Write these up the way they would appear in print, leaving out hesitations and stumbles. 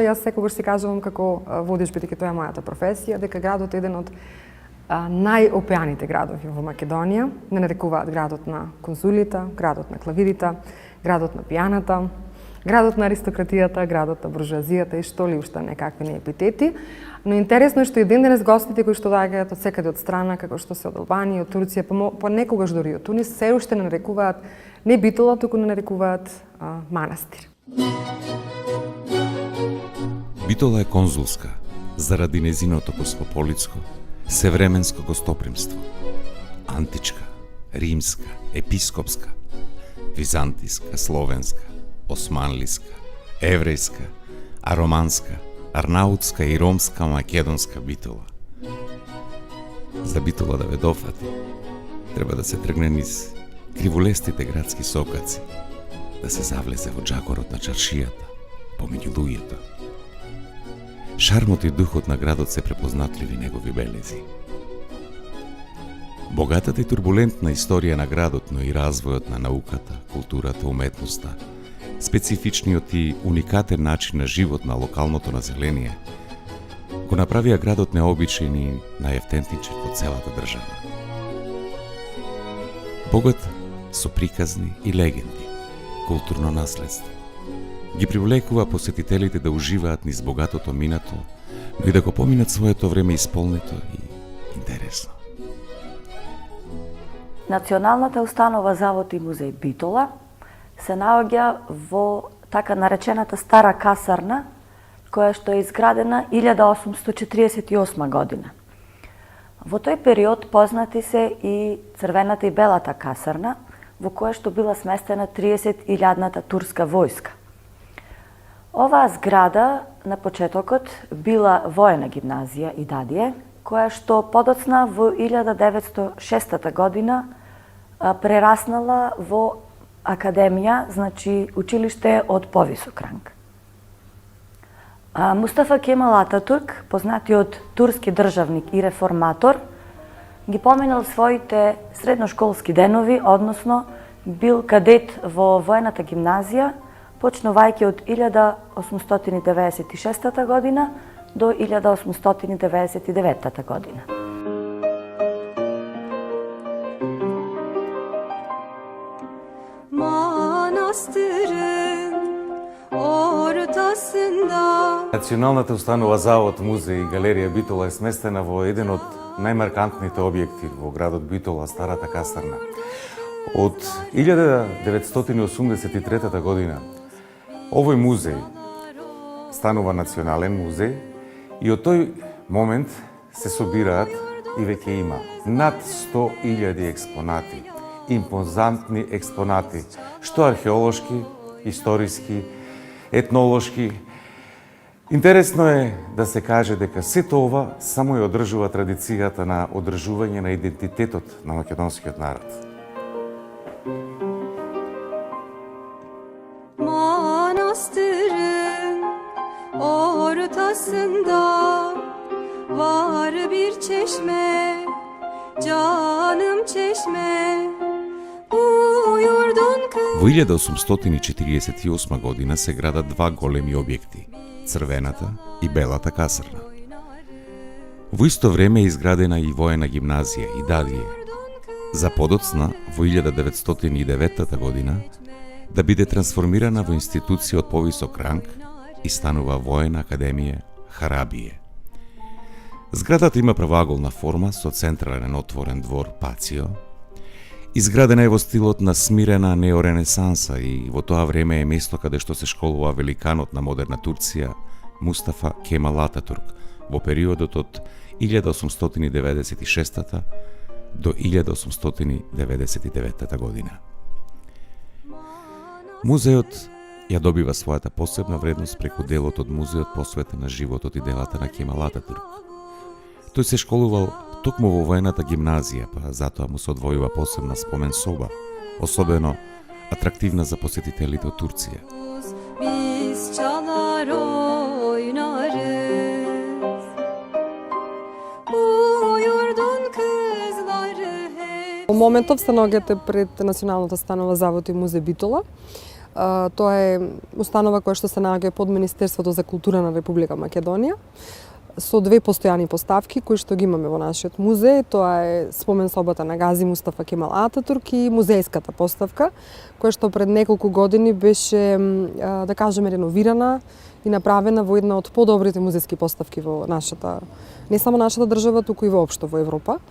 јас секогаш си кажувам како водиш, бидејќи тоа е мојата професија, дека градот е еден од најопеаните градови во Македонија. Не нарекуваат градот на конзулите, градот на клавирите, градот на пијаната, градот на аристократијата, градот на буржуазијата и што ли уште некакви неепитети. Но интересно е што и ден денес гостите кои што доаѓаат од секаде од страна, како што се од Албанија, од Турција, па некогаш дори од Тунис, се уште не нарекуваат не Битола, туку не нарекуваат манастир. Битола е конзулска заради незиното космополитско, севременско гостопримство. Античка, римска, епископска, византиска, словенска, османлиска, еврејска, ароманска, арнаутска и ромска македонска Битола. За Битола да ве дофати, треба да се тргне низ криволестите градски сокаци, да се завлезе во джакорот на чаршијата, помеѓу луѓето. Шармот и духот на градот се препознатливи негови белези. Богатата и турбулентна историја на градот, но и развојот на науката, културата, уметноста, специфичниот и уникатен начин на живот на локалното население, го направија градот необичен и најавтентичен во целата држава. Богат со приказни и легенди, културно наследство, ги привлекува посетителите да уживаат низ богатото минато, но и да го поминат своето време исполнето и интересно. Националната установа Завод и музеј Битола се наоѓа во така наречената стара касарна, која што е изградена 1848 година. Во тој период познати се и црвената и белата касарна, во која што била сместена 30.000-ната турска војска. Оваа зграда на почетокот била воена гимназија и дадие, која што подоцна во 1906 година прераснала во академија, значи училиште од повисок ранг. Мустафа Кемал Ататурк, познатиот турски државник и реформатор, ги поминал своите средношколски денови, односно бил кадет во воената гимназија, почнувајќи од 1896 година до 1899 година. Националната установа Завод, музеј и галерија Битола е сместена во еден од најмаркантните објекти во градот Битола, старата касарна. Од 1983 година овој музеј станува национален музеј и од тој момент се собираат и веќе има над 100.000 експонати, импозантни експонати, што археолошки, историски, етнолошки. Интересно е да се каже дека сето ова само ја одржува традицијата на одржување на идентитетот на македонскиот народ. Manastırın ortasında var bir çeşme, canım çeşme. Во 1848 година се градат два големи објекти – црвената и белата касарна. Во исто време е изградена и воена гимназија и дадие. За подоцна, во 1909 година, да биде трансформирана во институција од повисок ранг и станува воена академија Харабие. Зградата има правоаголна форма со централен отворен двор пацио. Изградена е во стилот на смирена неоренесанса и во тоа време е место каде што се школува великанот на модерна Турција Мустафа Кемал Ататурк во периодот од 1896 до 1899 година. Музеот ја добива својата посебна вредност преку делот од музеот посветен на животот и делата на Кемал Ататурк. Тој се школувал токму во воената гимназија, па затоа му се одвојува посебна спомен соба, особено атрактивна за посетителите од Турција. Во моментов се наоѓате пред Националната станова Завод и музеј Битола. Тоа е установа која што се наоѓа под Министерството за култура на Република Македонија, со две постојани поставки кои што ги имаме во нашиот музеј. Тоа е спомен собата на Гази Мустафа Кемал Ататурк и музејската поставка, која што пред неколку години беше, да кажеме, реновирана и направена во една од подобрите музејски поставки во нашата, не само нашата држава, туку и воопшто во Европа.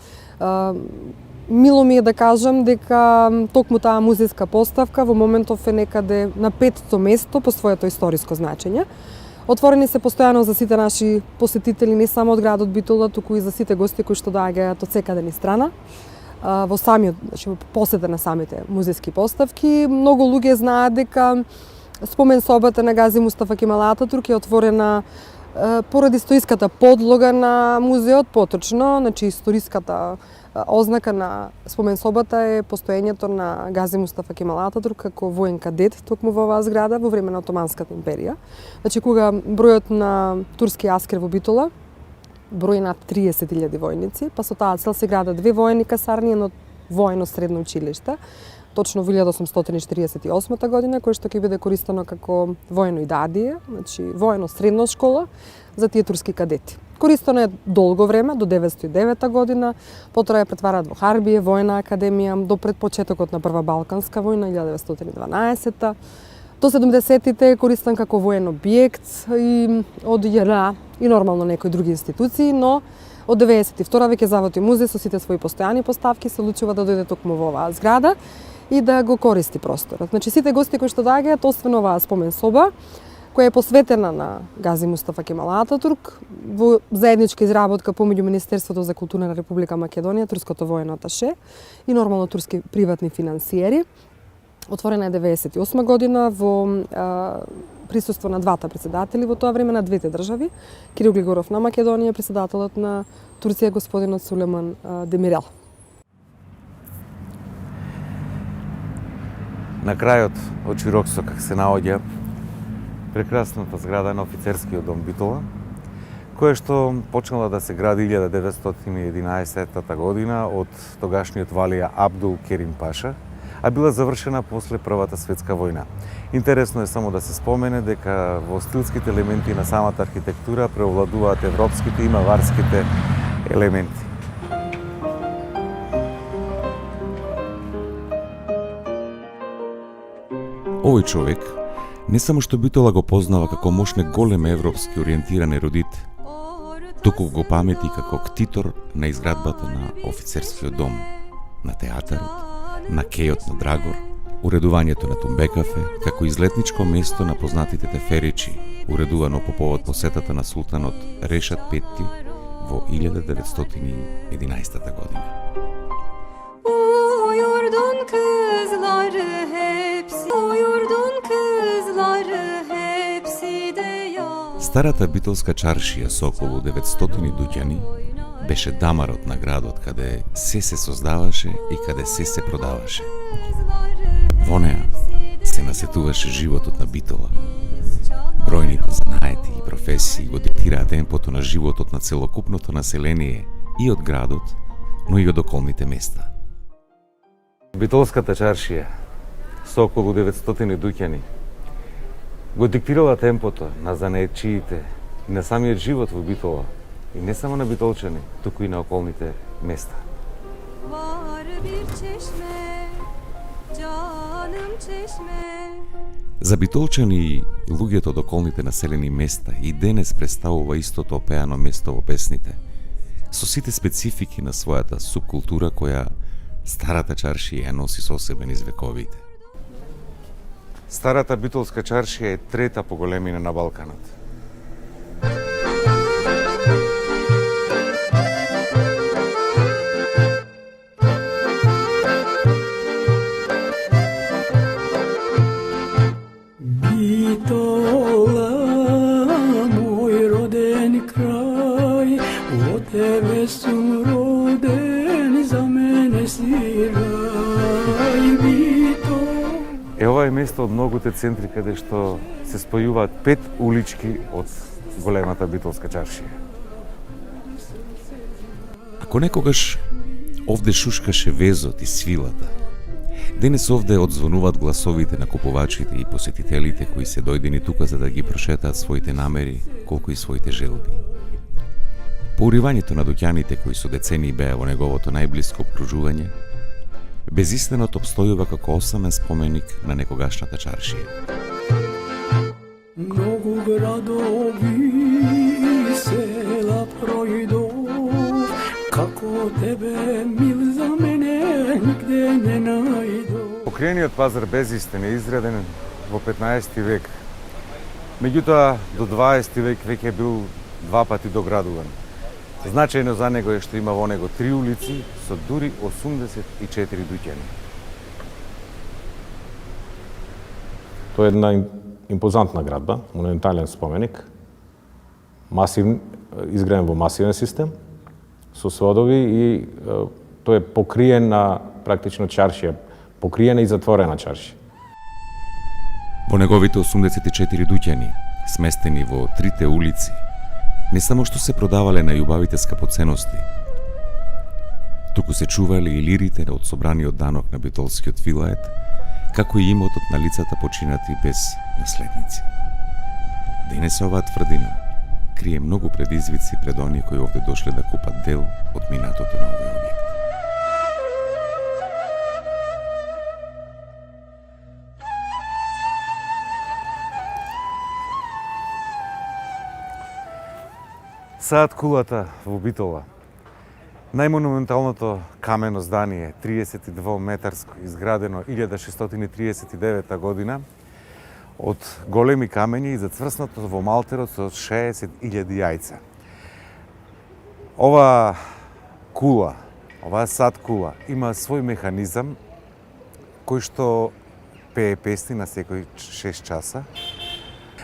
Мило ми е да кажам дека токму таа музејска поставка во моментов е некаде на 5-то место по своето историско значење. Отворени се постојано за сите наши посетители, не само од градот Битола, туку и за сите гости кои што доаѓаат од секаде ни страна. Во самиот, значи во посета на самите музејски поставки, многу луѓе знаат дека спомен собата на Гази Мустафа Кемал Ататурк е отворена поради истоиската подлога на музеот, поточно, значи историската ознака на спомен собата е постоењето на Гази Мустафа Кемал Ататурк како воен кадет токму во оваа зграда во време на Отоманската империја. Значи кога бројот на турски аскер во Битола брои над 30.000 војници, па со таа цел се градат две воени касарни, едно воено средно училиште, точно во 1848 година, кое што ќе биде користено како воено идадие, значи воено средна школа за тие турски кадети. Користено е долго време, до 909 година, потоа ја претвараат во Харбие, воена академија, до пред почетокот на Прва Балканска војна, 1912 До 70-тите е користен како воен објект и од ЈНА и нормално некои други институции, но од 92 веќе Завод и музеј со сите своји постојани поставки се одлучува да дојде токму во оваа зграда и да го користи просторот. Значи сите гости кои што доаѓаат, освен оваа спомен соба, која е посветена на Гази Мустафа Кемал Ататурк, во заедничка изработка помеѓу Министерството за култура на Република Македонија, турското воено аташе и нормално турски приватни финансиери. Отворена е 98 година во присуство на двата председатели во тоа време на двете држави, Кирил Глигоров на Македонија, председателот на Турција господинот Сулеман Демирел. На крајот од Чироксок се наоѓа прекрасната зграда на офицерскиот дом Битола, која што почнала да се гради 1911 година од тогашниот валија Абдул Керим Паша, а била завршена после Првата светска војна. Интересно е само да се спомене дека во стилските елементи на самата архитектура преовладуваат европските и маварските елементи. Овој човек не само што Битола го познава како мощне голем европски ориентиран ерудит, туку го памети како ктитор на изградбата на офицерскиот дом, на театарот, на кејот на Драгор, уредувањето на Тумбекафе, како излетничко место на познатите теферичи, уредувано по повод посетата на султанот Решат Петти во 1911 година. Uyurdun kızları hepsi, uyurdun kızları hepsi de ya. Старата битолска чаршија со околу 900 дуќани беше дамарот на градот каде се создаваше и каде се продаваше. Во неа се насетуваше животот на Битола. Бројните занаети и професии го диктираа темпото на животот на целокупното население и од градот, но и од околните места. Битолската чаршија со околу 900 дуќани го диктирала темпото на занаетчиите и на самиот живот во Битола, и не само на битолчани, туку и на околните места. Var bir çeşme, canım çeşme. За битолчани и луѓето од околните населени места и денес представува истото опеано место во песните, со сите специфики на својата субкултура која старата чаршија носи со себе низ вековите. Старата битолска чаршија е трета по големина на Балканот. Bitola, moj roden kraj, od tebe sam roden, za mene si raj. Bitola. Ова е место од многуте центри каде што се спојуваат 5 улички од големата битолска чаршија. Ако некогаш овде шушкаше везот и свилата, Денес овде одзвонуваат гласовите на купувачите и посетителите кои се дојдени тука за да ги прошетаат своите намери, колку и своите желби. Поуривањето на дуќаните кои со децении беа во неговото најблиско обкружување, безистинот обстојува како осамен споменик на некогашната чаршија. Многу градови и села пројдов, како тебе мил за мене нигде не најдов. Покриениот пазар Безистин е изграден во 15 век. Меѓутоа, до 20 век веќе бил два пати доградуван. Значајно за него е што има во него 3 улици со дури 84 дуќани. Тоа е една импозантна градба, монументален споменик, изграден во масивен систем, со сводови и тој е покриена практично чаршија, покриена и затворена чаршија. Во неговите 84 дуќани, сместени во трите улици, не само што се продавале најубавите скапоценности, туку се чувале и лирите од собраниот данок на битолскиот вилает, како и имотот на лицата починати без наследници. Денес оваа тврдина крие многу предизвици пред оние кои овде дошле да купат дел од минатото на овој објект. Саат кулата во Битола. Најмонументалното камено здание, 32-метарско, изградено 1639 година, од големи камења и зацврснато во малтерот со 60.000 јајца. Оваа кула, оваа саат кула, има свој механизам кој што пее песни на секој 6 часа.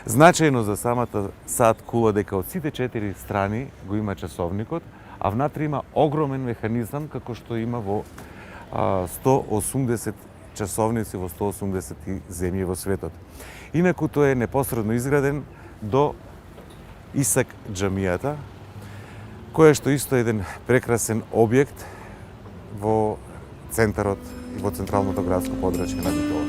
Значајно за самата саат кула дека од сите 4 страни го има часовникот, а внатре има огромен механизам како што има во 180 часовници во 180 земји во светот. Инаку тој е непосредно изграден до Исак џамијата, која што исто е еден прекрасен објект во центарот и во централното градско подрачје на Битола.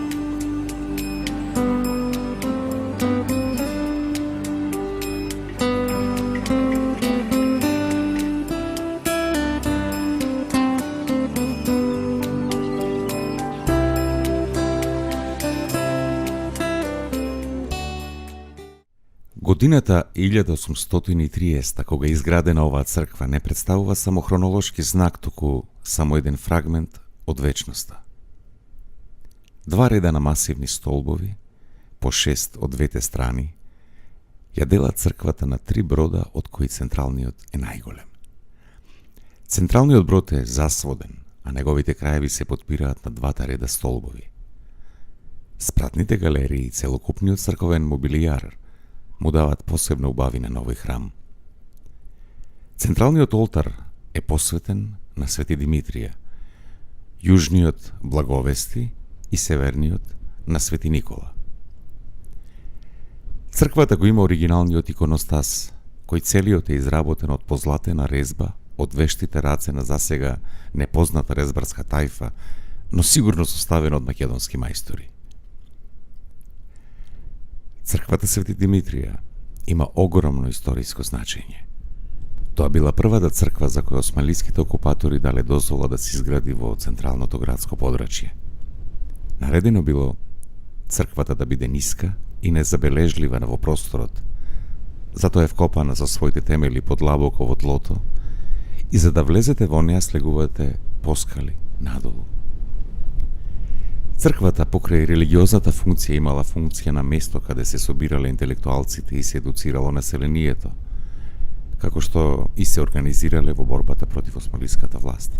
Годината 1830, кога е изградена оваа црква, не представува само хронолошки знак, туку само еден фрагмент од вечноста. Два реда на масивни столбови, по 6 од двете страни, ја делат црквата на 3 брода, од кои централниот е најголем. Централниот брод е засводен, а неговите краеви се подпираат на двата реда столбови. Спратните галерии и целокупниот црковен мобилијар му дават посебна убавина на овој храм. Централниот олтар е посветен на Свети Димитрија, јужниот Благовести и северниот на Свети Никола. Црквата го има оригиналниот иконостас, кој целиот е изработен од позлатена резба од вештите раце на засега непозната резбарска тајфа, но сигурно составена од македонски мајстори. Црквата Свети Димитрија има огромно историско значење. Тоа била првата црква за која османлиските окупатори дале дозвола да се изгради во централното градско подрачје. Наредено било црквата да биде ниска и незабележлива во просторот, затоа е вкопана со своите темели подлабоко во тлото и за да влезете во неа слегувате поскали надолу. Црквата покрај религиозната функција имала функција на место каде се собирале интелектуалците и се едуцирало населението, како што и се организирале во борбата против османлиската власт.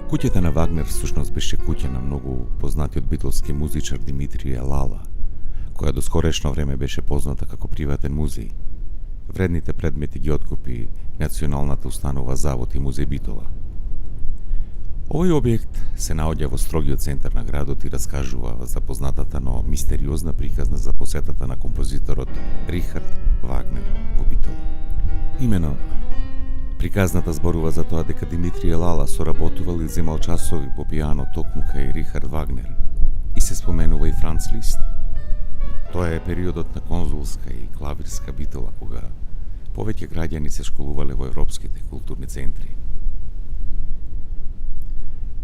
Куќата на Вагнер всушност беше куќа на многу познатиот битолски музичар Димитрија Лала, која до скорешно време беше позната како приватен музеј. Вредните предмети ги откупи Националната установа Завод и музеј Битола. Овој објект се наоѓа во строгиот центар на градот и раскажува за познатата, но мистериозна приказна за посетата на композиторот Рихард Вагнер во Битола. Имено Приказната зборува за тоа дека Димитрije Лала соработувал и земал часови по пијано токму кај Рихард Вагнер и се споменува и Франц Лист. Тоа е периодот на конзулска и клавирска битола кога повеќе граѓани се школувале во европските културни центри.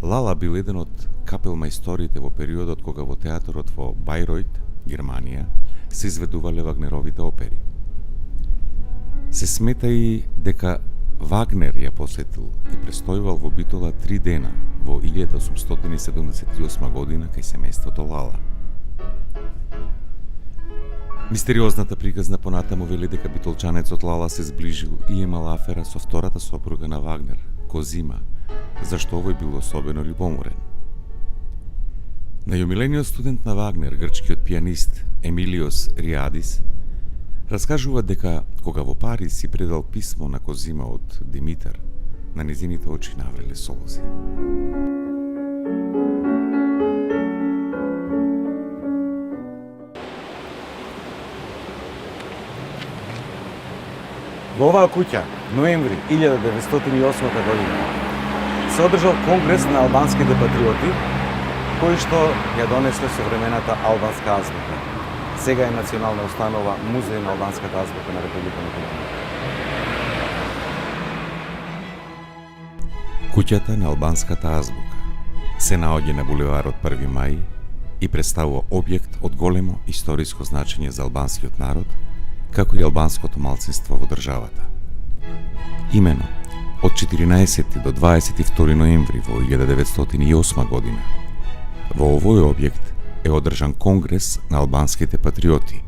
Лала бил еден од капелмајсторите во периодот кога во театрот во Бајројт, Германија, се изведувале Вагнеровите опери. Се смета и дека Вагнер ја посетил и престојувал во Битола 3 дена во 1878 година кај семејството Лала. Мистериозната приказна понатаму вели дека битолчанецот Лала се зближил и имал афера со втората сопруга на Вагнер, Козима, зашто овој бил особено љубоморен. Најомилениот студент на Вагнер, грчкиот пијанист Емилиос Риадис, раскажува дека кога во Париз си предал писмо на Козима од Димитар, на незините очи навреле солзи. Во оваа куќа, ноември 1908 година, се одржал конгрес на албанските патриоти, кои што ја донесле современата албанска азбука. Сега е национална установа Музеј на албанската азбука на Република Македонија. Куќата на албанската азбука се наоѓа на булеварот 1 мај и представува објект од големо историско значење за албанскиот народ, како и албанското малцинство во државата. Имено, од 14 до 22 ноември во 1908 година, во овој објект е одржан конгрес на албанските патриоти,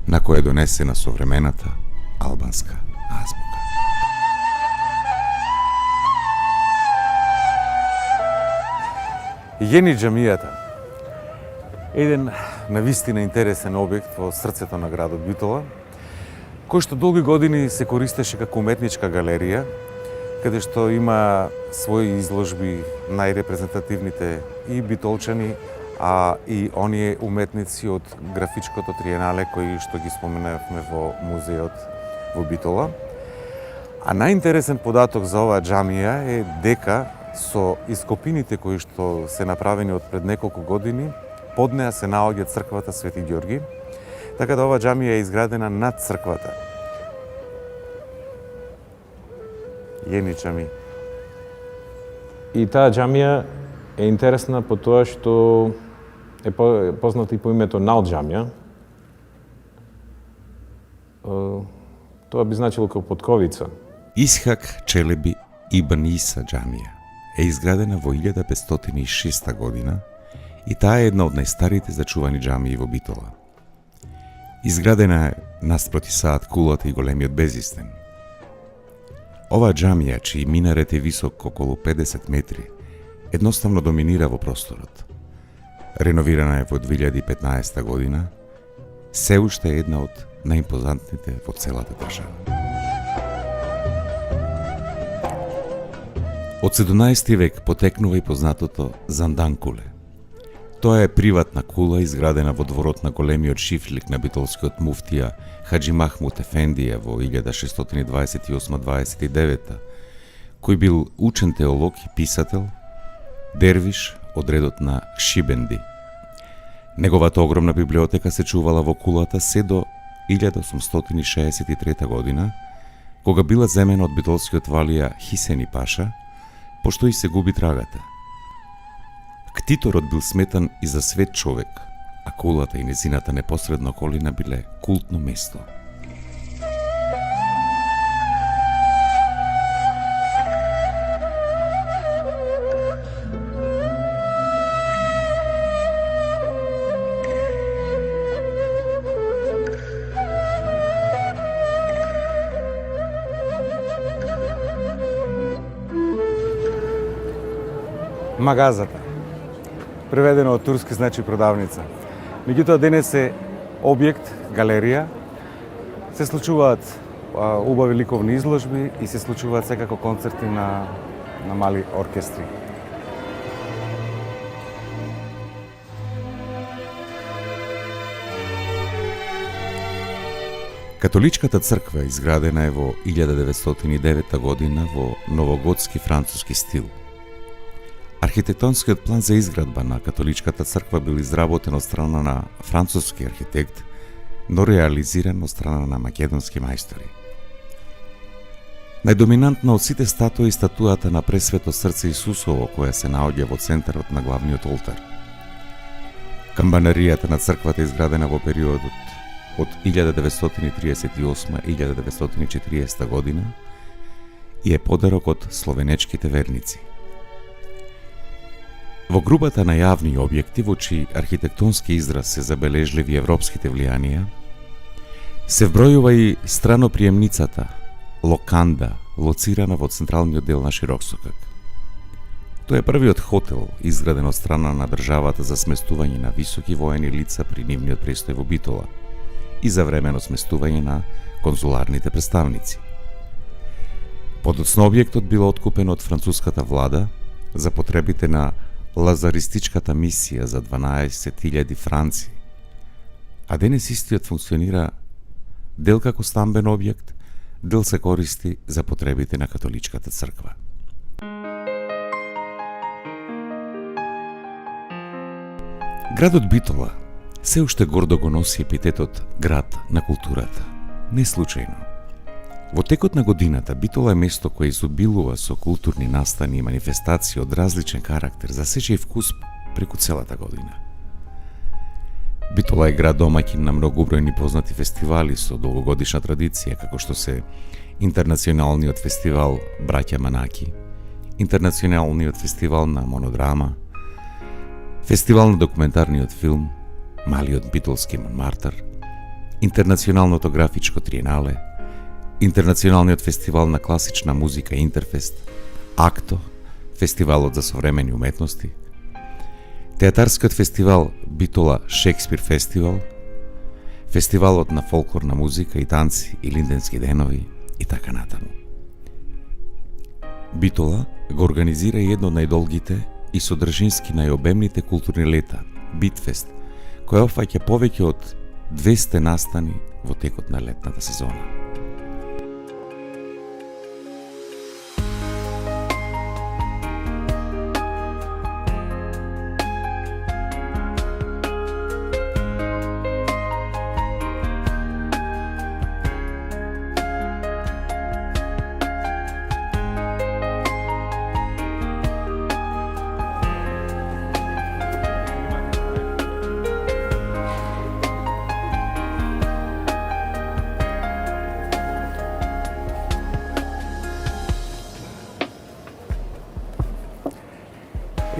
на кој е донесена современата албанска азбука. Јени џамијата, еден навистина интересен објект во срцето на градот Битола, кој што долги години се користеше како уметничка галерија, каде што има своји изложби најрепрезентативните и битолчани, а и оние уметници од графичкото триенале кои што ги споменавме во музејот во Битола. А најинтересен податок за оваа џамија е дека со ископините кои што се направени од пред неколку години, под неа се наоѓа црквата Свети Ѓорги, така да оваа џамија е изградена над црквата. Јени џами. И таа џамија е интересна по тоа што е позната и по името Нал џамија. Тоа би значило како Потковица. Исхак Челеби Ибн Иса џамија е изградена во 1506 година и таа е една од најстарите зачувани џамии во Битола. Изградена е наспроти Саат Кулата и големиот Безистен. Оваа џамија, чиј минарет е висок околу 50 метри, едноставно доминира во просторот. Реновирана е во 2015 година, се уште е една од најимпозантните во целата држава. Од 17 век потекнува и познатото Зандан куле. Тоа е приватна кула изградена во дворот на големиот шифлик на битолскиот муфтија Хаджи Махмут Ефендија во 1628-29, кој бил учен теолог и писател, дервиш од редот на Шибенди. Неговата огромна библиотека се чувала во кулата се до 1863 година, кога била земена од битолскиот валија Хисени Паша, пошто и се губи трагата. Ктиторот бил сметан и за свет човек, а кулата и незината непосредна околина биле култно место. Магазата. Преведено од турски значи продавница. Меѓутоа денес е објект, галерија. Се случуваат убави ликовни изложби и се случуваат секако концерти на мали оркестри. Католичката црква изградена е во 1909 година во новогодски француски стил. Архитектонскиот план за изградба на католичката црква бил изработен од страна на француски архитект, но реализиран од страна на македонски мајстори. Најдоминантна од сите статуи е статуата на Пресвето срце Исусово, која се наоѓа во центарот на главниот олтар. Камбанаријата на црквата е изградена во периодот од 1938-1940 година и е подарок од словенечките верници. Во групата на јавни објекти, во чиј архитектонски израз се забележливи европските влијанија, се вбројува и страноприемницата Локанда, лоцирана во централниот дел на Широксокак. Тој е првиот хотел изграден од страна на државата за сместување на високи воени лица при нивниот престој во Битола и за времено сместување на конзуларните представници. Подоцна објектот бил откупен од француската влада за потребите на лазаристичката мисија за 12.000 франци, а денес истиот функционира дел како стамбен објект, дел се користи за потребите на католичката црква. Градот Битола се уште гордо го носи епитетот град на културата. Не случајно. Во текот на годината Битола е место кое изобилува со културни настани и манифестации од различен карактер за сечи вкус преку целата година. Битола е град домаќин на многобројни познати фестивали со долгогодишна традиција, како што се Интернационалниот фестивал Браќа Манаки, Интернационалниот фестивал на монодрама, Фестивал на документарниот филм, Малиот битолски Монмартар, Интернационалното графичко триенале, Интернационалниот фестивал на класична музика Интерфест, АКТО, Фестивалот за современи уметности, Театарскиот фестивал Битола Шекспир фестивал, Фестивалот на фолклорна музика и танци и Линденски денови и така натаму. Битола го организира едно од најдолгите и содржински најобемните културни лета, Битфест, која опфаќа повеќе од 200 настани во текот на летната сезона.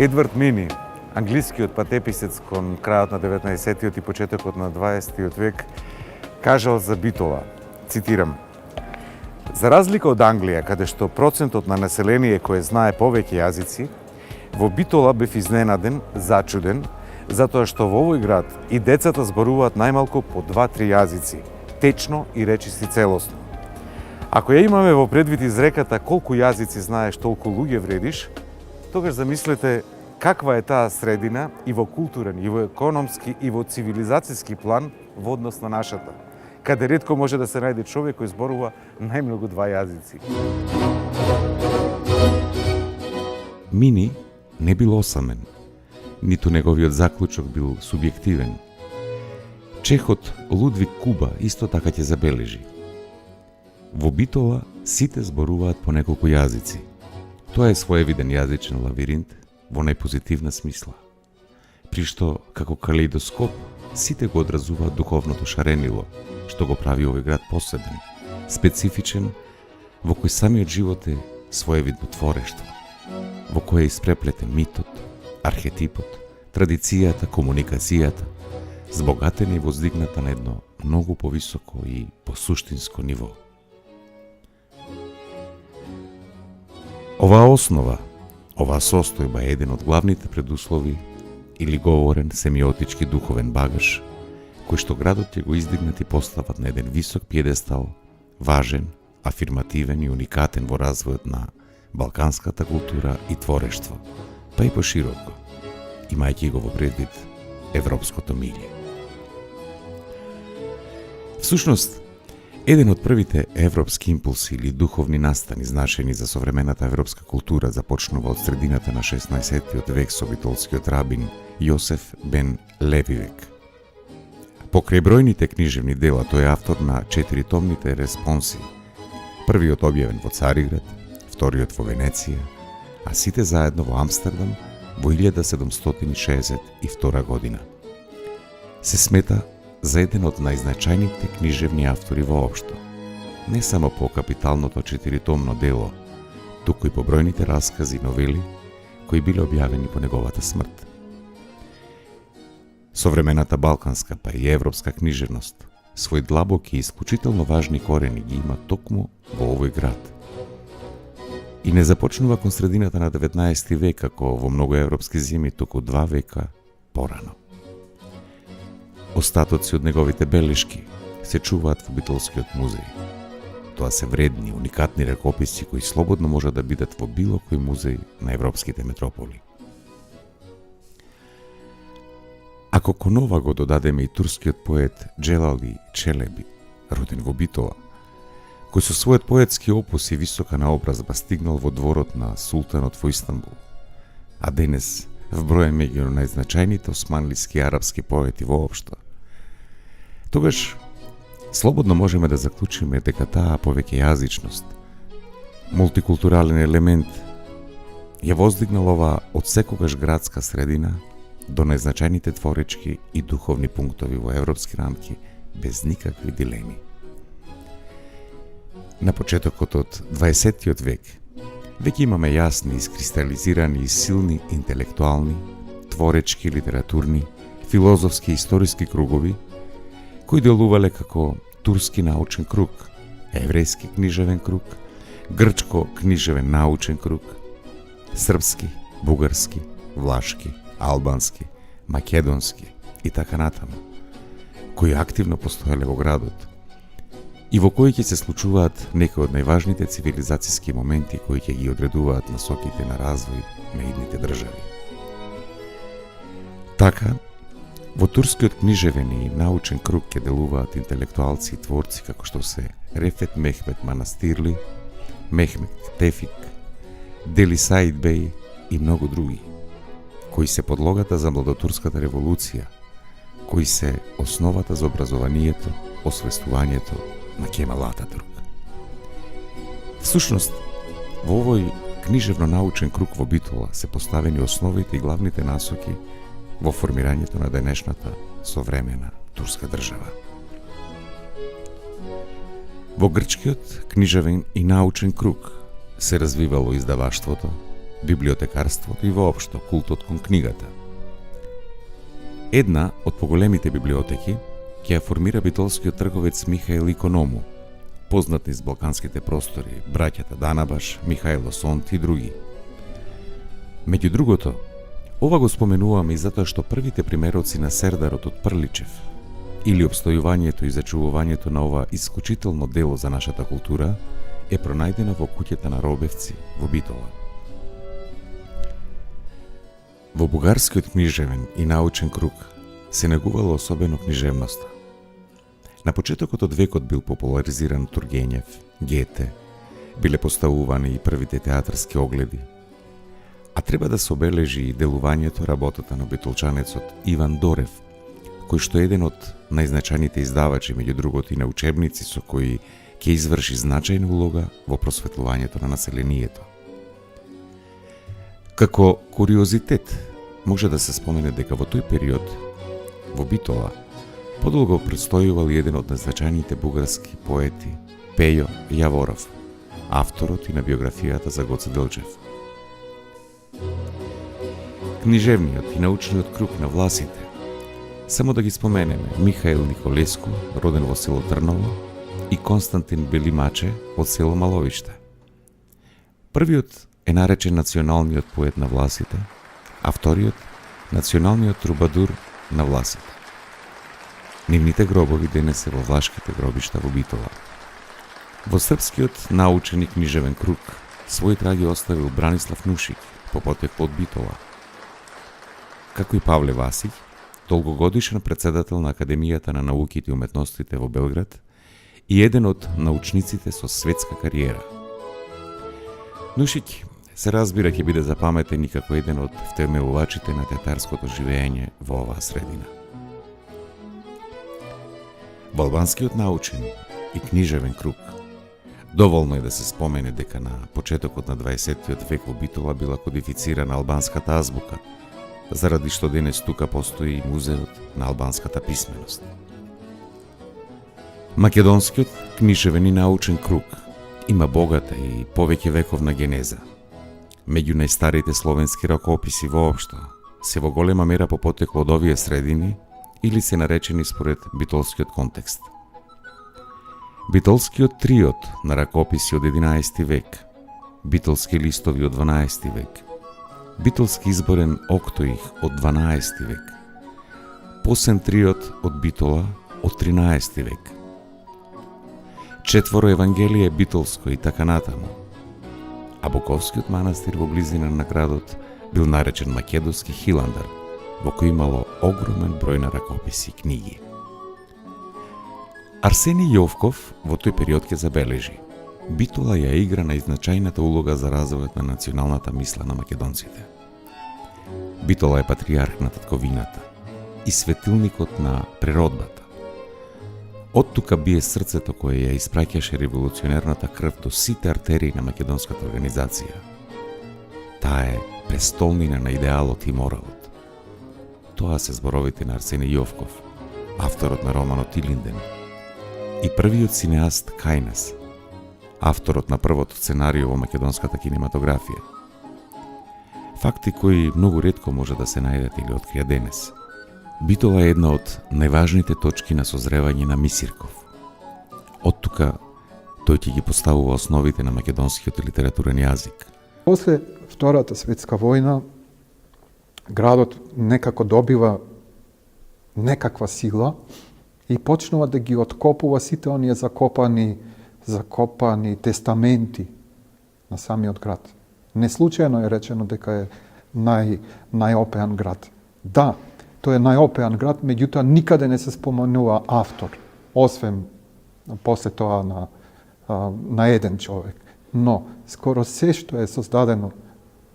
Едвард Мини, англискиот патеписец кон крајот на 19-тиот и почетокот на 20-тиот век, кажал за Битола, цитирам: "За разлика од Англија, каде што процентот на население кое знае повеќе јазици, во Битола бев изненаден, зачуден, затоа што во овој град и децата зборуваат најмалку по 2-3 јазици, течно и речиси целосно. Ако ја имаме во предвид изреката колку јазици знаеш, толку луѓе вредиш, тогаш замислете каква е таа средина и во културен, и во економски, и во цивилизацијски план во однос на нашата, каде ретко може да се најде човек кој зборува најмногу 2 јазици. Мини не бил осамен, ниту неговиот заклучок бил субјективен. Чехот Лудвиг Куба исто така ќе забележи: во Битола сите зборуваат по неколку јазици. Тоа е своевиден јазичен лавиринт во најпозитивна смисла, при што, како калеидоскоп, сите го одразуваат духовното шаренило, што го прави овој град посебен, специфичен, во кој самиот живот е своевидно творештво, во кој е испреплетен митот, архетипот, традицијата, комуникацијата, збогатена и воздигната на едно многу повисоко и посуштинско ниво. Оваа основа, оваа состојба е еден од главните предуслови или говорен семиотички духовен багаж, кој што градот ќе го издигнат и постават на еден висок пиедестал, важен, афирмативен и уникатен во развојот на балканската култура и творештво, па и пошироко, имајќи го во предвид европското милје. Всушност, Еден од првите европски импулси или духовни настани значени за современата европска култура започнува од средината на 16-тиот век со битолскиот рабин Јосеф бен Левивек. Покрај бројните книжевни дела, тој е автор на 4-томните респонси. Првиот објавен во Цариград, вториот во Венеција, а сите заедно во Амстердам во 1762 година. Се смета за еден од најзначајните книжевни автори воопшто, не само по капиталното 4-томно дело, туку и по бројните раскази и новели кои биле објавени по неговата смрт. Современата балканска, па и европска книжевност, свој длабоки и исклучително важни корени ги има токму во овој град. И не започнува кон средината на 19 век, како во многу европски земји, туку 2 века порано. Остатоци од неговите белешки се чуваат во Битолскиот музеј. Тоа се вредни, уникатни ракописи кои слободно можат да бидат во било кој музеј на европските метрополи. Ако кон ова го додадеме и турскиот поет Джелали Челеби, роден во Битола, кој со својот поетски опус и висока наобразба стигнал во дворот на султанот во Истанбул, а денес вброен меѓу најзначајните османлиски и арапски поети воопшто, тогаш слободно можеме да заклучиме дека таа повеќејазичност, мултикултурален елемент, ја воздигнал ова од секогаш градска средина до најзначајните творечки и духовни пунктови во европски рамки без никакви дилеми. На почетокот од 20-тиот век веќе имаме јасни, искристализирани и силни интелектуални, творечки, литературни, филозофски и историски кругови кои делувале како турски научен круг, еврејски книжевен круг, грчко книжевен научен круг, српски, бугарски, влашки, албански, македонски и така натаму, кои активно постоеле во градот и во кои ќе се случуваат некои од најважните цивилизацијски моменти кои ќе ги одредуваат насоките на развој на идните држави. Така, во турскиот книжевен и научен круг ќе делуваат интелектуалци и творци како што се Рефет Мехмет Манастирли, Мехмет Тефик, Дели Саид Беј и многу други, кои се подлогата за младотурската револуција, кои се основата за образованието, освестувањето на Кемал Ататурк. Всушност, во овој книжевно-научен круг во Битола се поставени основите и главните насоки во формирањето на денешната современа турска држава. Во грчкиот книжевен и научен круг се развивало издаваштвото, библиотекарството и воопшто култот кон книгата. Една од поголемите библиотеки ќе ја формира битолскиот трговец Михаил Иконому, познат низ балканските простори, браќата Данабаш, Михајло Сонт и други. Меѓу другото, ова го споменуваме и затоа што првите примероци на Сердарот од Прличев или обстојувањето и зачувувањето на ова исклучително дело за нашата култура е пронајдено во куќата на Робевци во Битола. Во бугарскиот книжевен и научен круг се негувало особено книжевноста. На почетокот од векот бил популаризиран Тургенев, Гете, биле поставувани и првите театарски огледи, а треба да се обележи и делувањето работата на битолчанецот Иван Дорев, кој што е еден од најзначајните издавачи, меѓу другото и на учебници со кои ќе изврши значајна улога во просветлувањето на населението. Како куриозитет може да се спомене дека во тој период во Битола подолго престојувал еден од најзначајните бугарски поети Пејо Јаворов, авторот и на биографијата за Гоце Делчев. Книжевниот и научниот круг на власите, само да ги споменеме Михаил Николеску, роден во село Трново, и Константин Белимаче од село Маловиште. Првиот е наречен националниот поет на власите, а вториот националниот трубадур на власите. Нивните гробови денес се во влашките гробишта во Битола. Во српскиот научен и книжевен круг свој траги оставил Бранислав Нушик, по потекло од Битола. Како и Павле Васиќ, долгогодишен претседател на Академијата на науките и уметностите во Белград и еден од научниците со светска кариера. Нушиќ се разбира ќе биде запаметен и како еден од втемелувачите на театарското живење во оваа средина. Во албанскиот научен и книжевен круг доволно е да се спомене дека на почетокот на 20 век во Битола била кодифицирана албанската азбука, заради што денес тука постои и музеот на албанската писменост. Македонскиот книжевен и научен круг има богата и повеќе вековна генеза. Меѓу најстарите словенски ракописи воопшто се во голема мера по потекло од овие средини или се наречени според битолскиот контекст. Битолскиот триот на ракописи од 11 век, битолски листови од 12 век, битолски изборен октоих од 12 век, посен триот од Битола од 13 век, четворо евангелие битолско и така натаму, а Буковскиот манастир во близина на градот бил наречен Македонски Хиландар, во кој имало огромен број на ракописи и книги. Арсений Јовков во тој период ќе забележи: Битола ја игра најзначајната улога за развојот на националната мисла на македонците. Битола е патриарх на татковината и светилникот на природбата. Од тука бие срцето кое ја испраќаше револуционерната крв до сите артерии на македонската организација. Таа е престолнина на идеалот и моралот. Тоа се зборовите на Арсений Јовков, авторот на романот Илинден, и првиот синеаст Кајнас, авторот на првото сценарио во македонската кинематографија. Факти кои многу ретко може да се најдат или открија денес. Битола е една од најважните точки на созревање на Мисирков. Од тука тој ќе ги поставува основите на македонскиот литературен јазик. После Втората светска војна, градот некако добива некаква сила и почнува да ги откопува сите оние закопани тестаменти на самиот град. Не случајно е речено дека е најопеан град. Да, тој е најопеан град, меѓутоа никаде не се споменува автор, освен после тоа на еден човек. Но скоро се што е создадено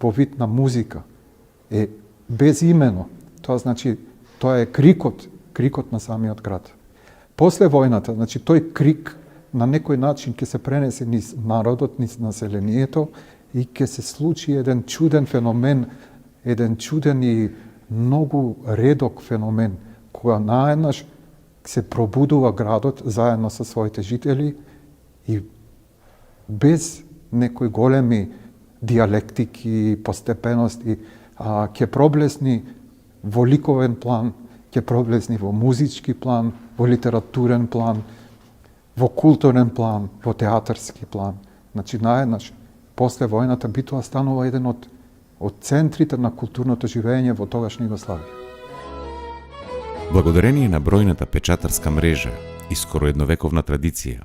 во вид на музика е безимено. Тоа значи тоа е крикот на самиот град. После војната, значи тој крик на некој начин ќе се пренесе низ народот, низ населението и ќе се случи еден чуден феномен, еден чуден и многу редок феномен, кога наеднаш се пробудува градот заедно со своите жители и без некои големи диалектики, постепености, ќе проблесни во ликовен план, ќе проблесни во музички план, во литературен план, во културен план, во театарски план. Значи, наеднаш, после војната Битола станува еден од центрите на културното живење во тогашна Југославија. Благодарение на бројната печатарска мрежа и скоро едновековна традиција,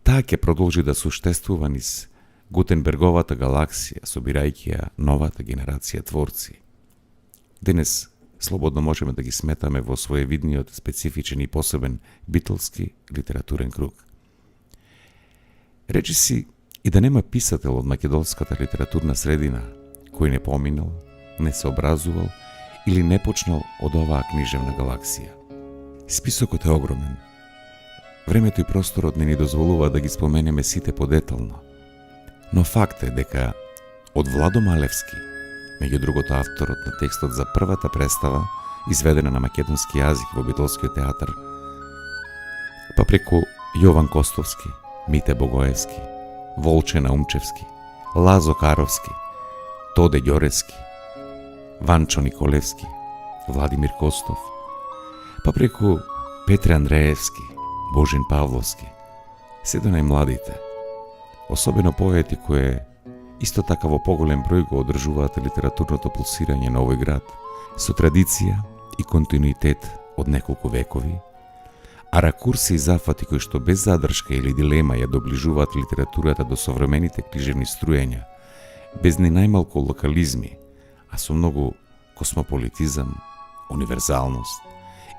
таа ќе продолжи да суштествува низ Гутенберговата галаксија, собирајќи ја новата генерација творци. Денес слободно можеме да ги сметаме во своевидниот, специфичен и посебен битолски литературен круг. Речи си и да нема писател од македонската литературна средина кој не поминал, не се образувал или не почнал од оваа книжевна галаксија. Списокот е огромен. Времето и просторот не ни дозволува да ги споменеме сите подетално. Но факт е дека од Владо Малевски, меѓу другото авторот на текстот за првата представа, изведена на македонски јазик во Битолскиот театар, па преку Јован Костовски, Мите Богоевски, Волче Наумчевски, Лазо Каровски, Тоде Ѓорески, Ванчо Николевски, Владимир Костов, па преку Петре Андреевски, Божин Павловски, се до најмладите, особено поети кои исто така во поголем број го одржуваат литературното пулсирање на овој град, со традиција и континуитет од неколку векови, а ракурси и зафати кои што без задршка или дилема ја доближуваат литературата до современите книжевни струења, без ни најмалку локализми, а со многу космополитизам, универзалност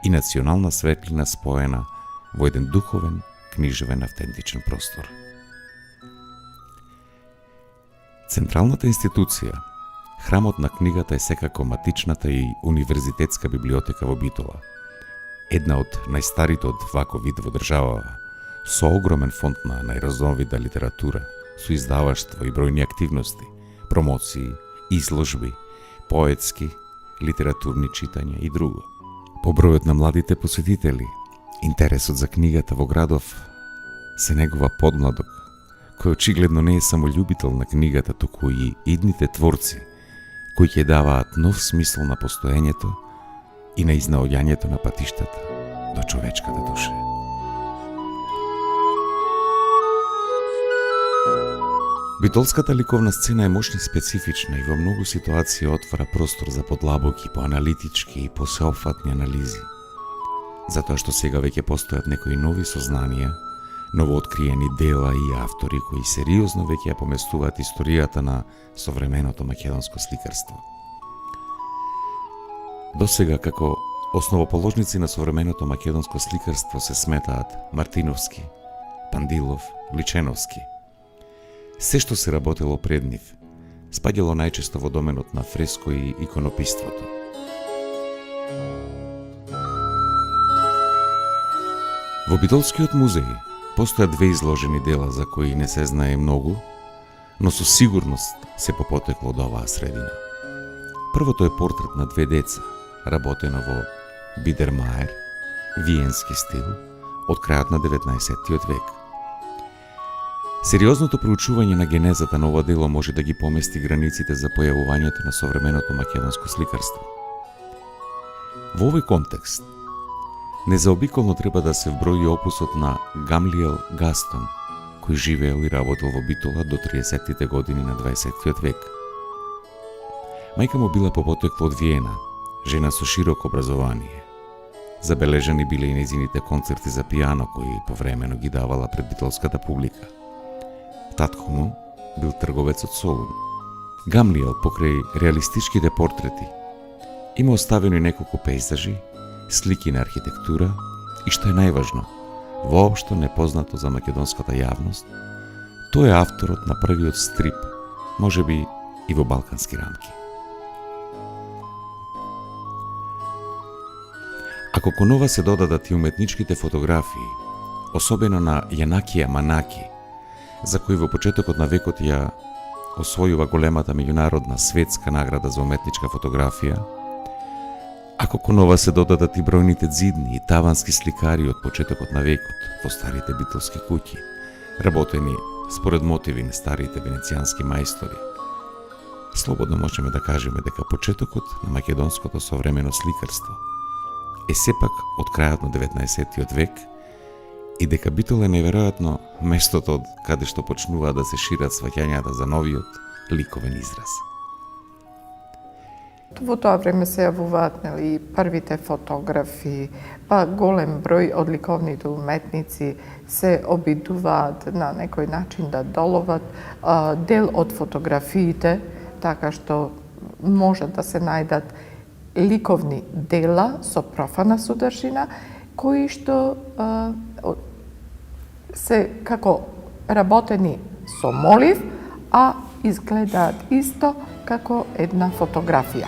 и национална светлина споена во еден духовен, книжевен автентичен простор. Централната институција, храмот на книгата е секако матичната и универзитетска библиотека во Битола, една од најстарите од ваков вид во државава, со огромен фонд на најразновида литература, со издаваштво и бројни активности, промоции, изложби, поетски, литературни читања и друго. По бројот на младите посетители, интересот за книгата во градов се негова подмладок, кој очигледно не е само љубител на книгата, туку и идните творци, кои ќе даваат нов смисол на постоењето и на изнаоѓањето на патиштата до човечката душа. Битолската ликовна сцена е мощна и специфична и во многу ситуации отвара простор за подлабоки, поаналитички и посеопфатни анализи. Затоа што сега веќе постојат некои нови сознанија, новооткриени дела и автори кои сериозно веќе ја поместуваат историјата на современото македонско сликарство. Досега како основоположници на современото македонско сликарство се сметаат Мартиновски, Пандилов, Личеновски. Се што се работело пред нив, спаѓало најчесто во доменот на фреско и иконопиството. Во Битолскиот музеј постојат две изложени дела за кои не се знае многу, но со сигурност се по потекло од оваа средина. Првото е портрет на две деца, работено во Бидермаер, виенски стил, од крајот на 19. век. Сериозното проучување на генезата на ова дело може да ги помести границите за појавувањето на современото македонско сликарство. Во овој контекст, незаобиколно треба да се вброи опусот на Гамлиел Гастон, кој живеел и работел во Битола до 30-тите години на 20. век. Мајка му била по потекло од Виена, жена со широко образование. Забележани биле и нејзините концерти за пијано кои повремено ги давала пред битолската публика. Татко му бил трговец од Солун. Гамлиел, покрај реалистичките портрети, има оставено и неколку пейзажи, слики на архитектура и, што е најважно, воопшто непознато за македонската јавност, тој е авторот на првиот стрип, можеби и во балкански рамки. Ако кон ова се додадат и уметничките фотографии, особено на Јанакија Манаки, за кој во почетокот на векот ја освојува големата меѓународна светска награда за уметничка фотографија, ако кон ова се додадат и бројните ѕидни и тавански сликари од почетокот на векот во старите битолски куќи, работени според мотиви на старите венецијански мајстори, слободно можеме да кажеме дека почетокот на македонското современо сликарство е сепак од крајот на 19. век и дека Битола е неверојатно местото од каде што почнува да се шират сваќањата за новиот ликовен израз. Во тоа време се јавуваат првите фотографи, па голем број од ликовните уметници се обидуваат на некој начин да доловат дел од фотографиите, така што може да се најдат ликовни дела со профана содржина, кои што се како работени со молив, а изгледаат исто како една фотографија.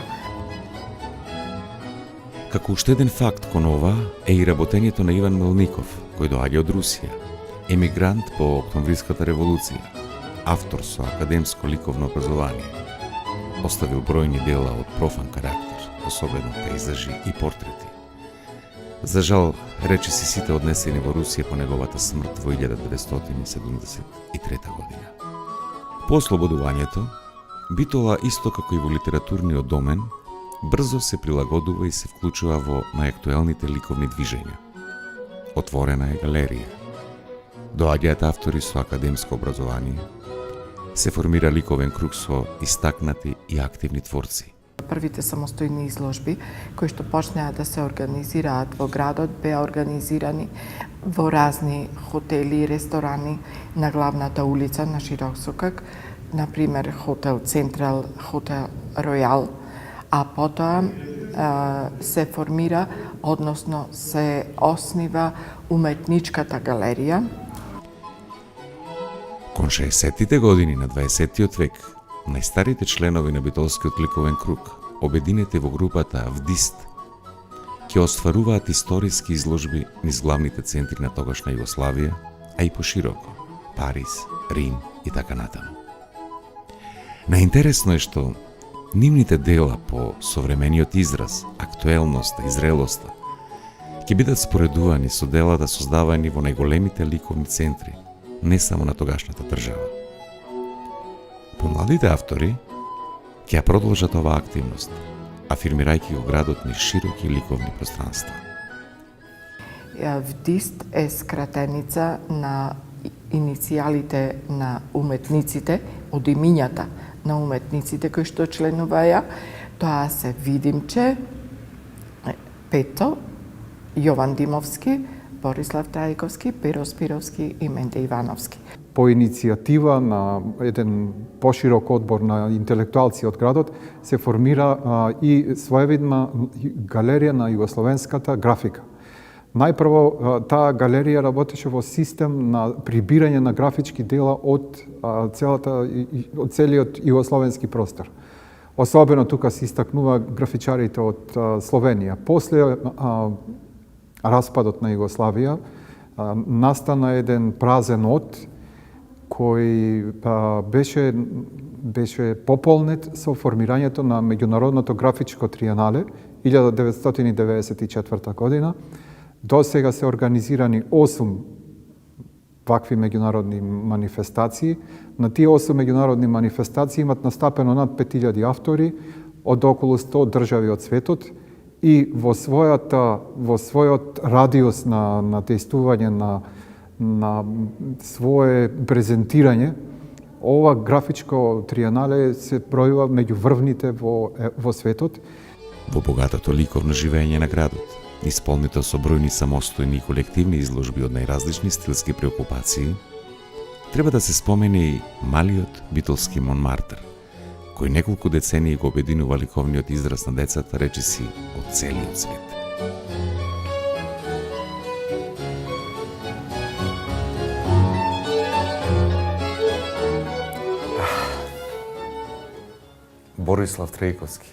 Како уште еден факт кон ова е и работењето на Иван Мелников, кој доаѓа од Русија, емигрант по Октомвриската револуција, автор со академско ликовно образование. Оставил бројни дела од профан карактер, особено пейзажи и портрети. За жал, речиси сите однесени во Русија по неговата смрт во 1973 година. По ослободувањето, Битола, исто како и во литературниот домен, брзо се прилагодува и се вклучува во најактуелните ликовни движења. Отворена е галерија. Доаѓаат автори со академско образование. Се формира ликовен круг со истакнати и активни творци. Првите самостојни изложби, кои што почнаа да се организираат во градот, беа организирани во разни хотели и ресторани на главната улица на Широк Сокак, например Хотел Централ, Хотел Ројал, а потоа се формира, односно се оснива уметничката галерија, Кон 60-тите години на 20-тиот век, најстарите членови на битолскиот ликовен круг, обединети во групата Вдист, ќе остваруваат историски изложби низ главните центри на тогашна Југославија, а и пошироко – Париз, Рим и така натаму. Најинтересно е што нивните дела по современиот израз, актуелноста и зрелоста ќе бидат споредувани со делата создавани во најголемите ликовни центри, не само на тогашната држава. Помладите автори ќе ја продолжат оваа активност, афирмирајќи го градот низ широки ликовни пространства. Вдист е скратеница на иницијалите на уметниците, од имињата на уметниците кои што членуваја. Тоа се Видимче, Пето, Јован Димовски, Борислав Трајковски, Перо Спировски и Менде Ивановски. По иницијатива на еден поширок одбор на интелектуалци од градот се формира и своевидна галерија на југословенската графика. Најпрво, таа галерија работеше во систем на прибирање на графички дела од целиот југословенски простор. Особено тука се истакнува графичарите од Словенија. После распадот на Југославија настана еден празен од кој беше пополнет со формирањето на меѓународното графичко триенале 1994 година. До сега се организирани 8 вакви меѓународни манифестации. На тие 8 меѓународни манифестации имат настапено над 5000 автори од околу 100 држави од светот и во својот радиус на дејствување на свое презентирање, ова графичко триенале се бројува меѓу врвните во светот. Во богатото ликовно живење на градот, исполнито со бројни самостојни и колективни изложби од најразлични стилски преокупации, треба да се спомени и малиот битолски Монмартр, кој неколку децении го обединува ликовниот израз на децата речиси од целиот свет. Борислав Трајковски,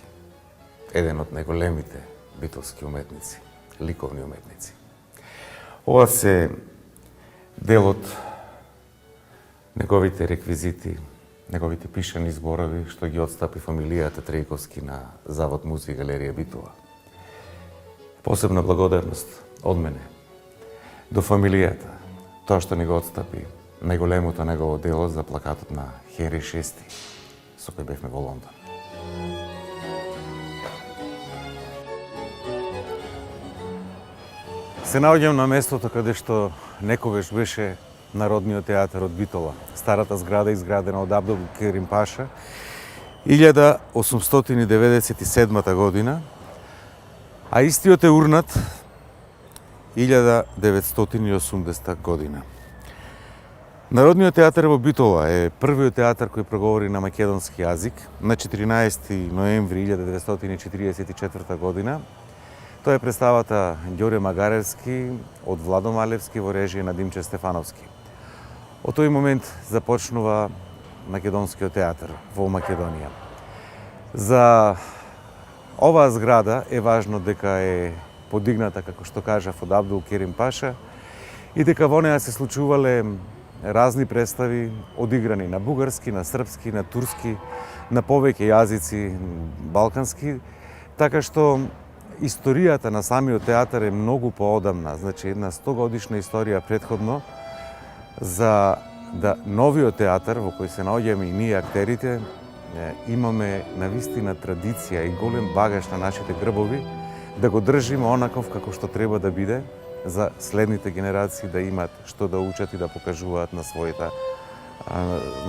еден од најголемите битолски уметници, ликовни уметници. Ова се дел од неговите реквизити, неговите пишани зборови што ги отстапи фамилијата Трајковски на Завод музеј и галерија Битола. Посебна благодарност од мене до фамилијата, тоа што ни го отстапи најголемото негово дело за плакатот на Хенри VI, со кој бевме во Лондон. Се наоѓам на местото каде што некогаш беше Народниот театар од Битола, старата зграда изградена од Абдул Керим Паша 1897 година, а истиот е урнат 1980 година. Народниот театар во Битола е првиот театар кој проговори на македонски јазик на 14 ноември 1944 година. Тоа е представата Ѓоре Магаревски од Владо Малевски во режија на Димче Стефановски. Од тој момент започнува македонскиот театар во Македонија. За оваа зграда е важно дека е подигната, како што кажав, од Абдул Керим Паша и дека во неа се случувале разни представи одиграни на бугарски, на српски, на турски, на повеќе јазици балкански, така што историјата на самиот театар е многу поодамна, значи една 100-годишна историја претходно за да новиот театар во кој се наоѓаме и ние актерите имаме навистина традиција и голем багаж на нашите грбови да го држиме онаков како што треба да биде за следните генерации да имат што да учат и да покажуваат на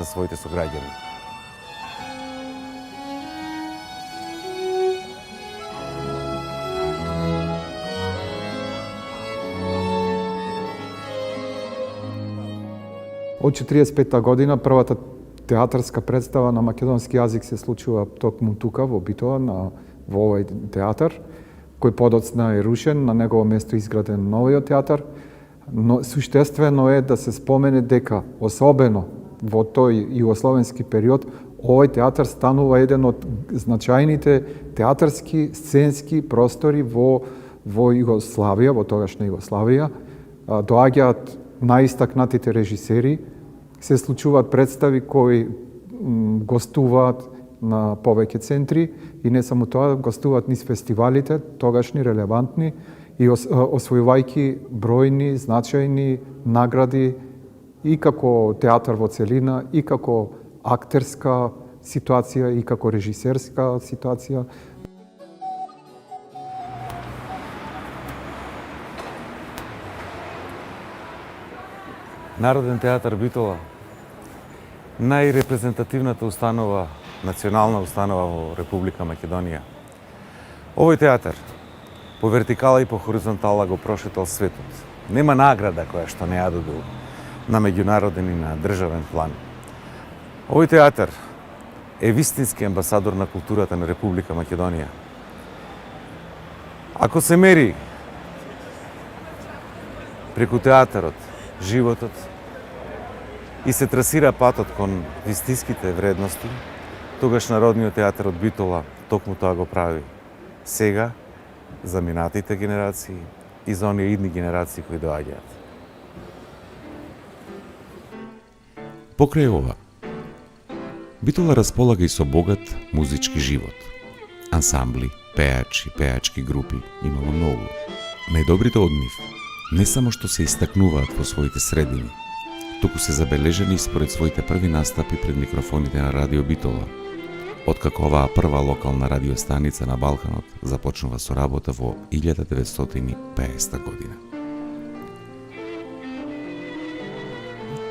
своите сограѓани. Од 45 година првата театарска представа на македонски јазик се случува токму тука во Битола во овој театар, кој подоцна е рушен, на негово место изграден новиот театар, но суштествено е да се спомене дека особено во тој југословенски период, овој театар станува еден од значајните театарски, сценски простори во Југославија, во тогашна Југославија. Доаѓаат најистакнатите режисери, се случуваат представи кои гостуваат на повеќе центри и не само тоа, гостуваат низ фестивалите, тогашни, релевантни, и освојувајќи бројни, значајни награди и како театар во целина, и како актерска ситуација, и како режисерска ситуација. Народен театар Битола, најрепрезентативната установа, национална установа во Република Македонија. Овој театар по вертикала и по хоризонтала го прошетал светот. Нема награда која што не ја добил на меѓународен и на државен план. Овој театар е вистински амбасадор на културата на Република Македонија. Ако се мери преку театарот, животот и се трасира патот кон вистинските вредности, тогаш Народниот театар од Битола токму тоа го прави. Сега, за минатите генерации и за оние идни генерации кои доаѓаат. Покрај ова, Битола располага и со богат музички живот. Ансамбли, пеачи, пеачки групи, имало многу. Најдобрите од нив не само што се истакнуваат во своите средини, туку се забележени според своите први настапи пред микрофоните на Радио Битола, откако оваа прва локална радиостаница на Балканот започнува со работа во 1950 година.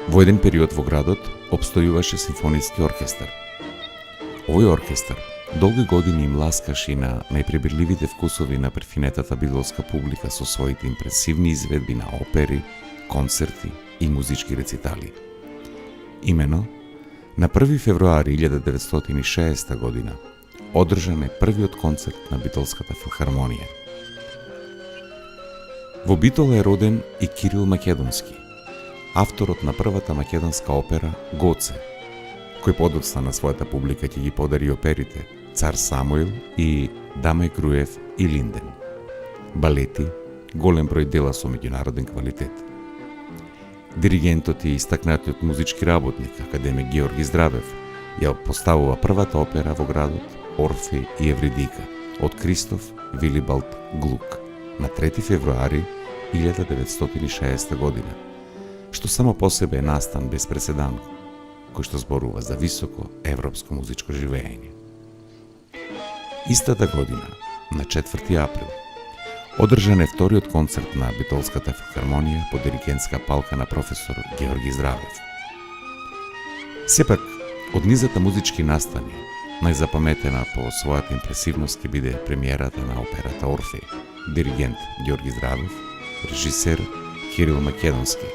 Во еден период во градот обстојуваше симфониски оркестар. Овој оркестар долги години им ласкаше и на најпребирливите вкусови на префинетата битолска публика со своите импресивни изведби на опери, концерти и музички рецитали. Имено, на 1 февруари 1960 година одржан е првиот концерт на Битолската филхармонија. Во Битола е роден и Кирил Македонски, авторот на првата македонска опера Гоце, кој подоцна на својата публика ќе ги подари оперите Цар Самуил и Дамај Груев и Линден. Балети, голем број дела со меѓународен квалитет. Диригентот и истакнатиот музички работник, академик Георги Здравев, ја поставува првата опера во градот Орфеј и Евридика од Кристоф Вилибалд Глук на 3 февруари 1960 година, што само по себе е настан без преседан, кој што зборува за високо европско музичко живење. Истата година, на 4 април, одржан е вториот концерт на Битолската филхармонија по диригентска палка на професор Георги Здравев. Сепак, од низата музички настани, најзапаметена по својата импресивност ќе биде премиерата на операта Орфеј, диригент Георги Здравев, режисер Кирил Македонски,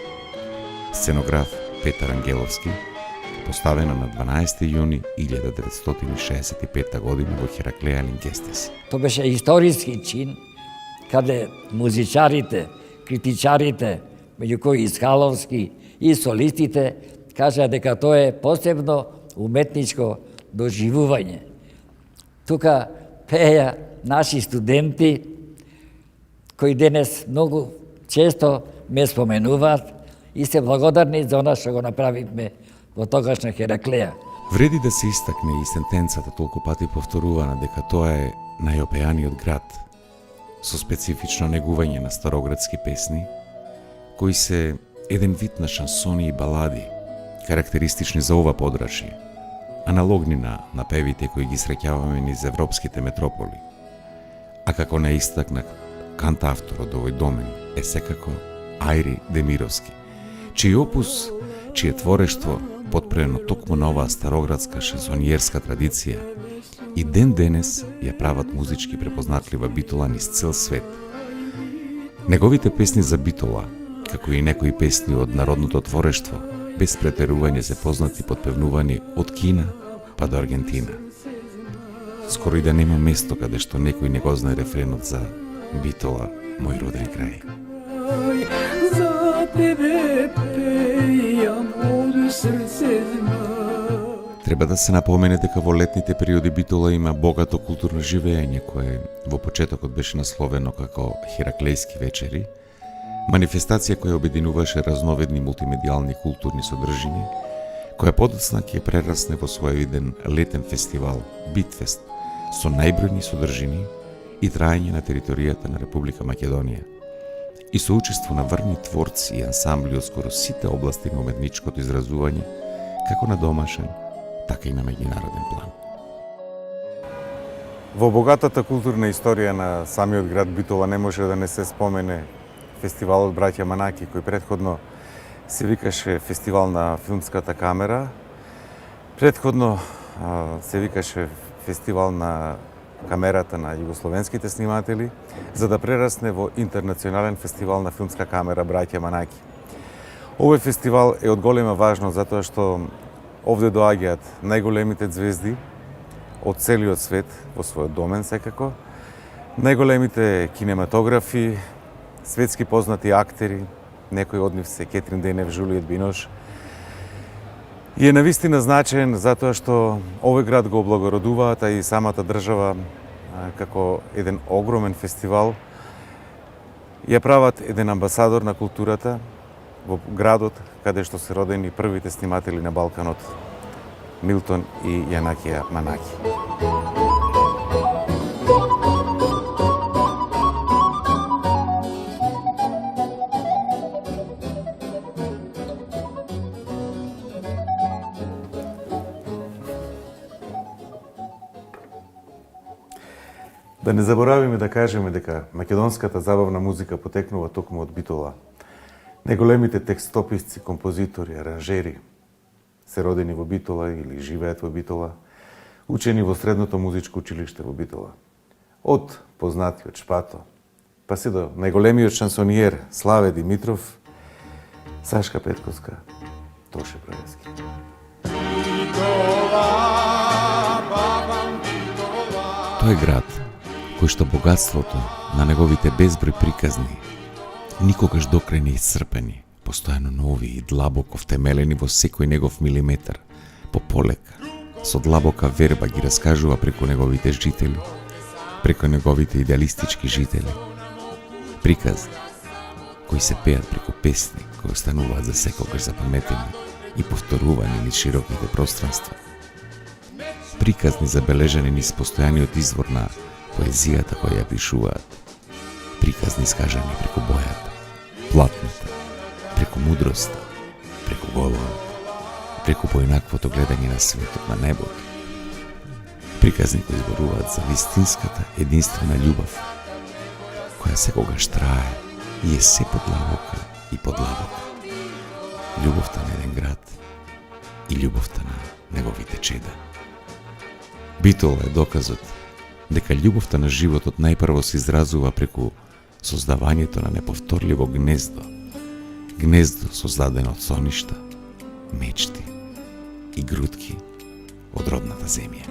сценограф Петар Ангеловски, поставена на 12 јуни 1965 година во Хераклеја Лингестис. Тоа беше историски чин, каде музичарите, критичарите, меѓу кои Искаловски и солистите, кажа дека тоа е посебно уметничко доживување. Тука пеја наши студенти, кои денес многу често ме споменуваат и се благодарни за она што го направивме во тогашна Хераклеја. Вреди да се истакне и сентенцата толку пати повторувана дека тоа е најопеаниот град, со специфично негување на староградски песни, кои се еден вид на шансони и балади, карактеристични за ова подрачје, аналогни на певите кои ги среќаваме низ европските метрополи. А како не истакнак, кантавтор од овој домен е секако Ајри Демировски, чиј опус, чие творештво, потпрено токму на оваа староградска шансониерска традиција, и ден денес ја прават музички препознатлива Битола низ цел свет. Неговите песни за Битола, како и некои песни од народното творештво, без претерување се познати подпевнувани од Кина па до Аргентина. Скоро и да нема место каде што некој не го знае рефренот за Битола, мој роден крај. За тебе пејам од срце Треба да се напомене дека во летните периоди Битола има богато културно живење кое во почетокот беше насловено како Хераклејски вечери, манифестација која обединуваше разновидни мултимедијални културни содржини, која подоцна ќе прерасне во своевиден летен фестивал Битфест со најбројни содржини и траење на територијата на Република Македонија и со учество на врни творци и ансамбли од скоро сите области на уметничкото изразување, како на домашен, така и на меѓународен план. Во богатата културна историја на самиот град Битола не може да не се спомене фестивалот Браќа Манаки, кој претходно се викаше Фестивал на филмската камера, претходно се викаше Фестивал на камерата на југословенските сниматели, за да прерасне во Интернационален фестивал на филмска камера Браќа Манаки. Овој фестивал е од голема важност затоа што овде доаѓаат најголемите звезди од целиот свет во својот домен секако, најголемите кинематографи, светски познати актери, некои од нив се Кетрин Денев, Жулиет Бинош. И е навистина значаен затоа што овој град го облагородуваат, а и самата држава како еден огромен фестивал ја прават еден амбасадор на културата во градот каде што се родени првите сниматели на Балканот, Милтон и Јанакија Манаки. Да не заборавиме да кажеме дека македонската забавна музика потекнува токму од Битола. Најголемите текстописци, композитори, аранжери се родени во Битола или живеат во Битола, учени во Средното музичко училиште во Битола. Од познатиот Шпато, па се до најголемиот шансониер Славе Димитров, Сашка Петковска, Тоше Брајевски. Тој град кој што богатството на неговите безброј приказни, никогаш докрај не исцрпени, постојано нови и длабоко втемелени во секој негов милиметар, по полека, со длабока верба ги раскажува преку неговите жители, преку неговите идеалистички жители. Приказни кои се пеат преку песни кои остануваат за секогаш запаметени и повторувани низ широките пространства. Приказни забележани низ постојаниот извор на поезијата која ја пишуваат, приказни искажани преку бојата, платната, преку мудроста, преку говорот, преку поинаквото гледање на светот, на небото. Приказни кои зборуваат за вистинската, единствена љубов, која секогаш трае и е се подлабока и подлабока. Љубовта на еден град и љубовта на неговите чеда. Битола е доказот дека љубовта на животот најпрво се изразува преку создавањето на неповторливо гнездо. Гнездо создадено од соништа, мечти и грудки од родната земја.